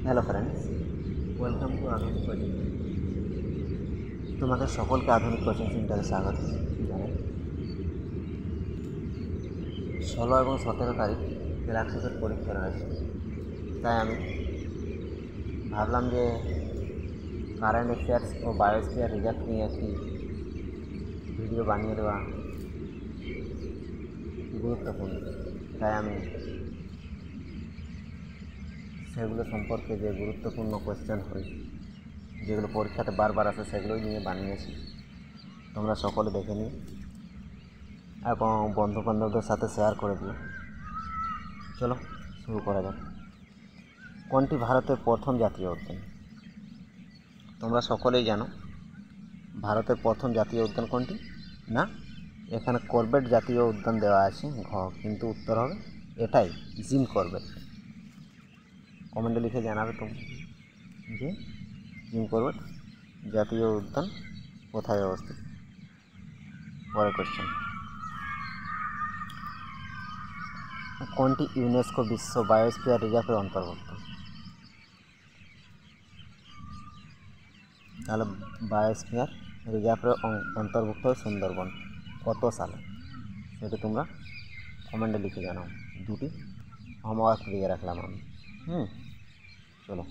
Hello friends, welcome to আধুনিক coaching. তোমাদের সকলকে আধুনিক কোচিং সেন্টারে স্বাগত জানাই। 16 এবং 17 তারিখ ক্লাসের পরীক্ষা রয়েছে, তাই আমি ভাবলাম যে কারেন্ট অ্যাফেয়ার্স ও বায়োস্ফিয়ার রেজাল্ট নিয়ে একটি ভিডিও বানিয়ে দেওয়া গুরুত্বপূর্ণ। তাই আমি সেগুলো সম্পর্কে যে গুরুত্বপূর্ণ কোয়েশ্চেন হয়, যেগুলো পরীক্ষাতে বারবার আসে, সেগুলোই নিয়ে বানিয়েছি। তোমরা সকলে দেখে নিও এবং বন্ধুবান্ধবদের সাথে শেয়ার করে দিও। চলো শুরু করা যাক। কোনটি ভারতের প্রথম জাতীয় উদ্যান? তোমরা সকলেই জানো ভারতের প্রথম জাতীয় উদ্যান কোনটি? না, এখানে করবেট জাতীয় উদ্যান দেওয়া আছে কিন্তু উত্তর হবে এটাই, জিম করবেট। কমেন্টে লিখে জানাবে তুমি যে জিম করবেট জাতীয় উদ্যান কোথায় অবস্থিত। পরের কোশ্চেন, কোনটি ইউনেস্কো বিশ্ব বায়োস্ফিয়ার রিজার্ভের অন্তর্ভুক্ত? তাহলে বায়োস্ফিয়ার রিজার্ভের অন্তর্ভুক্ত সুন্দরবন কত সালে, সেটা তোমরা কমেন্টে লিখে জানাও। দুটি হোমওয়ার্ক দিয়ে রাখলাম আমি। চলো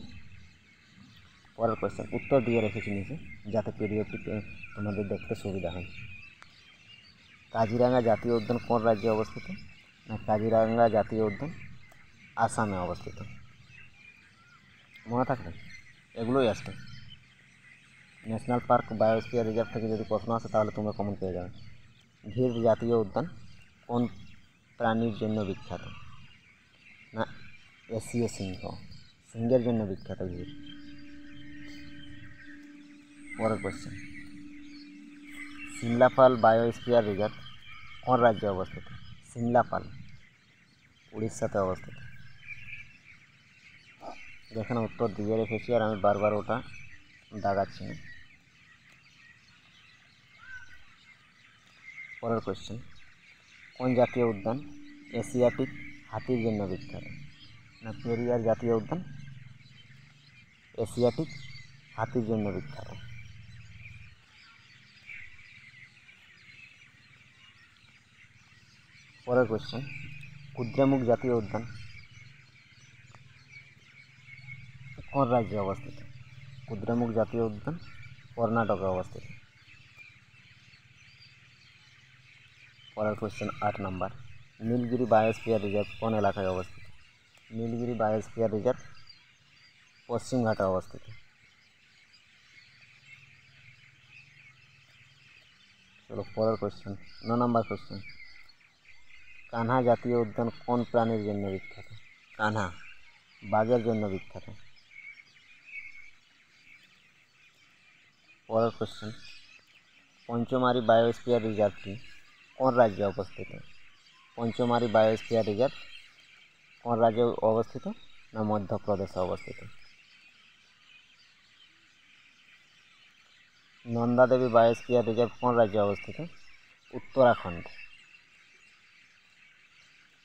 পরের কোয়েশ্চেন, উত্তর দিয়ে রেখেছি নিচে যাতে পিডিএফটি তোমাদের দেখতে সুবিধা হয়। কাজিরাঙ্গা জাতীয় উদ্যান কোন রাজ্যে অবস্থিত? না, কাজিরাঙ্গা জাতীয় উদ্যান আসামে অবস্থিত। মনে থাকবে, এগুলোই আসবে। ন্যাশনাল পার্ক বায়োস্ফিয়ার রিজার্ভ থেকে যদি প্রশ্ন আসে তাহলে তোমরা কমন পেয়ে যাবে। গির জাতীয় উদ্যান কোন প্রাণীর জন্য বিখ্যাত? না, এশীয় সিংহ, সিংহের জন্য বিখ্যাত গির। পরের কোয়েশ্চেন, সিমলাপাল বায়োস্ফিয়ার রিজার্ভ কোন রাজ্যে অবস্থিত? সিমলাপাল উড়িষ্যাতে অবস্থিত। যেখানে উত্তর দিয়ে রেখেছি আর আমি বারবার ওটা দাগাচ্ছি না। পরের কোয়েশ্চেন, কোন জাতীয় উদ্যান এশিয়াটিক হাতির জন্য বিখ্যাত? না, পেরিয়ার জাতীয় উদ্যান এশিয়াটিক হাতির জন্য বিখ্যাত। পরের কোয়েশ্চেন, কুদ্রেমুখ জাতীয় উদ্যান কোন রাজ্যে অবস্থিত? কুদ্রেমুখ জাতীয় উদ্যান কর্ণাটকে অবস্থিত। পরের কোয়েশ্চেন 8 নম্বর, নীলগিরি বায়োস্ফিয়ার রিজার্ভ কোন এলাকায় অবস্থিত? নীলগিরি বায়োস্ফিয়ার রিজার্ভ পশ্চিমঘাটে অবস্থিত। চলো পরের কোয়েশ্চেন 9 নম্বর কোয়েশ্চেন, কানহা জাতীয় উদ্যান কোন প্রাণীর জন্য বিখ্যাত? কানহা বাঘের জন্য বিখ্যাত। পরের কোয়েশ্চেন, পঞ্চমারি বায়োস্ফিয়ার রিজার্ভটি কোন রাজ্যে অবস্থিত? পঞ্চমারি বায়োস্ফিয়ার রিজার্ভ কোন রাজ্যে অবস্থিত? না, মধ্যপ্রদেশে অবস্থিত। নন্দা দেবী বায়োস্ফিয়ার রিজার্ভ কোন রাজ্যে অবস্থিত? উত্তরাখণ্ড।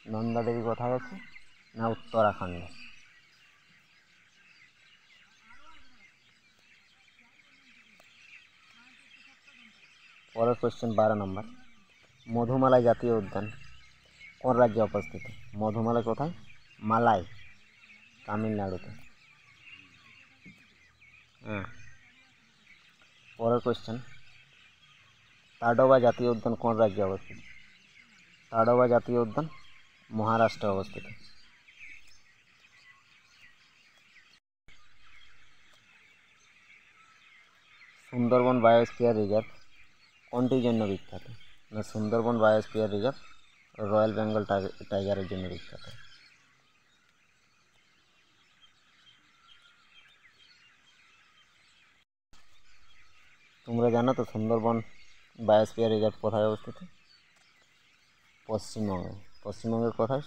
নন্দা দেবী কোথায় আছে? না, উত্তরাখণ্ড। পরের কোয়েশ্চেন 12 নম্বর, মধুমালাই জাতীয় উদ্যান কোন রাজ্যে অবস্থিত? মধুমালাই কোথায়? মালাই, তামিলনাড়ুতে। পরের কোয়েশ্চেন, তাডোবা জাতীয় উদ্যান কোন রাজ্যে অবস্থিত? তাডোবা জাতীয় উদ্যান মহারাষ্ট্রে অবস্থিত। সুন্দরবন বায়োস্ফিয়ার রিজার্ভ কোনটির জন্য বিখ্যাত? না, Sundarban biosphere reserve royal Bengal টাইগারের জন্য বিখ্যাত। তোমরা জানো তো সুন্দরবন বায়োস্ফিয়ার রিজার্ভ কোথায় অবস্থিত? পশ্চিমবঙ্গে। পশ্চিমবঙ্গের কোথায়?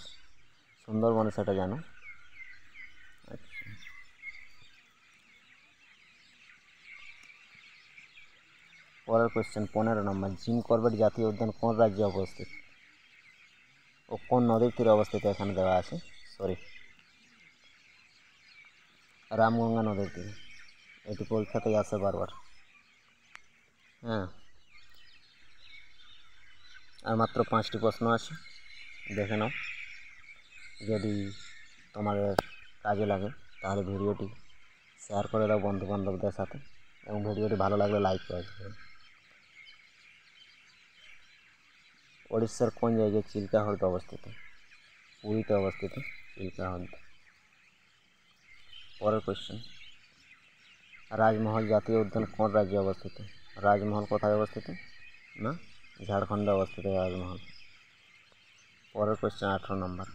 সুন্দরবনে, সেটা জানো। আচ্ছা, পরের কোয়েশ্চেন 15 নম্বর, জিম করবেট জাতীয় উদ্যান কোন রাজ্যে অবস্থিত ও কোন নদীর তীরে অবস্থিত? এখানে দেওয়া আছে, সরি। রামগঙ্গা নদীর তীরে। এটি পরীক্ষাতেই আসে বারবার। হ্যাঁ, আর মাত্র 5টি প্রশ্ন আছে, দেখে নাও। যদি তোমাদের কাজে লাগে তাহলে ভিডিওটি শেয়ার করে দাও বন্ধুবান্ধবদের সাথে, এবং ভিডিওটি ভালো লাগলে লাইক করে দেবে। উড়িষ্যার কোন জায়গায় চিল্কা হ্রদ অবস্থিত? পুরীতে অবস্থিত চিল্কা হ্রদ। পরের কোয়েশ্চেন, রাজমহল জাতীয় উদ্যান কোন রাজ্যে অবস্থিত? রাজমহল কোথায় অবস্থিত? না, ঝাড়খণ্ডে অবস্থিত রাজমহল। পরের কোয়েশ্চেন 18 নম্বর,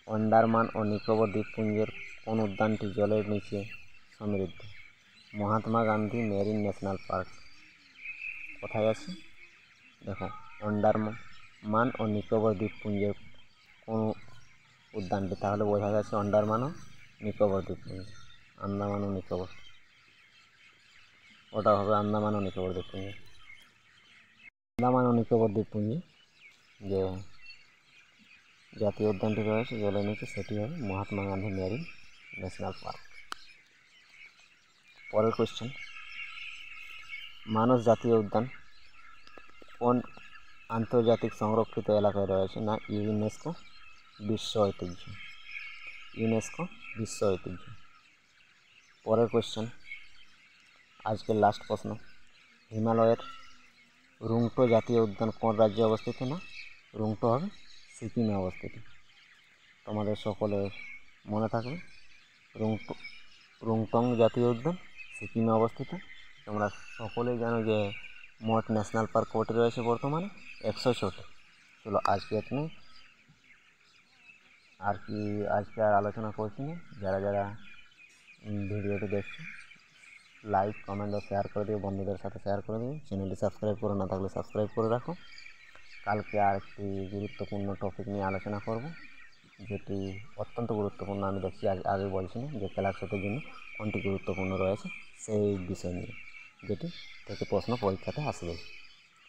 আন্দামান ও নিকোবর দ্বীপপুঞ্জের কোন উদ্যানটি জলের নিচে সমৃদ্ধ? Mahatma Gandhi marine national park কোথায় আছে? দেখো, আন্দামান ও নিকোবর দ্বীপপুঞ্জের কোন উদ্যানটি? তাহলে বোঝা গেছে আন্দামান ও নিকোবর দ্বীপপুঞ্জ। আন্দামান ও নিকোবর, ওটা হবে আন্দামান ও নিকোবর দ্বীপপুঞ্জ। আন্দামান ও নিকোবর দ্বীপপুঞ্জে যে জাতীয় উদ্যানটি রয়েছে জলের নিচে, সেটি হবে Mahatma Gandhi marine national park. পরের কোয়েশ্চেন, মানস জাতীয় উদ্যান কোন আন্তর্জাতিক সংরক্ষিত এলাকায় রয়েছে? না, ইউনেস্কো বিশ্ব ঐতিহ্য। ইউনেস্কো বিশ্ব ঐতিহ্য। পরের কোয়েশ্চেন, আজকের লাস্ট প্রশ্ন, হিমালয়ের রুংটো জাতীয় উদ্যান কোন রাজ্যে অবস্থিত? না, রুংটো হবে সিকিমে অবস্থিত। তোমাদের সকলের মনে থাকবে রুংটং জাতীয় উদ্যান সিকিমে অবস্থিত। তোমরা সকলেই জানো যে মোট ন্যাশনাল পার্ক কটি রয়েছে বর্তমানে? 106টি। চলো আজকে এখানে আজকে আর আলোচনা করছি না। যারা যারা ভিডিওটি দেখছো লাইক, কমেন্ট ও শেয়ার করে দিও, বন্ধুদের সাথে শেয়ার করে দিও। চ্যানেলটি সাবস্ক্রাইব করে না থাকলে সাবস্ক্রাইব করে রাখো। কালকে আর একটি গুরুত্বপূর্ণ টপিক নিয়ে আলোচনা করব, যেটি অত্যন্ত গুরুত্বপূর্ণ। আমি দেখছি আগে বলছি না যে ক্লাসের জন্য কোনটি গুরুত্বপূর্ণ রয়েছে সেই বিষয় নিয়ে, যেটি থেকে প্রশ্ন পরীক্ষাতে আসবে।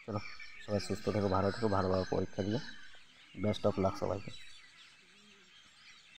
চলো, সবাই সুস্থ থেকো, ভালো থেকো, ভালোভাবে পরীক্ষা দিও। বেস্ট অফ লাক সবাইকে।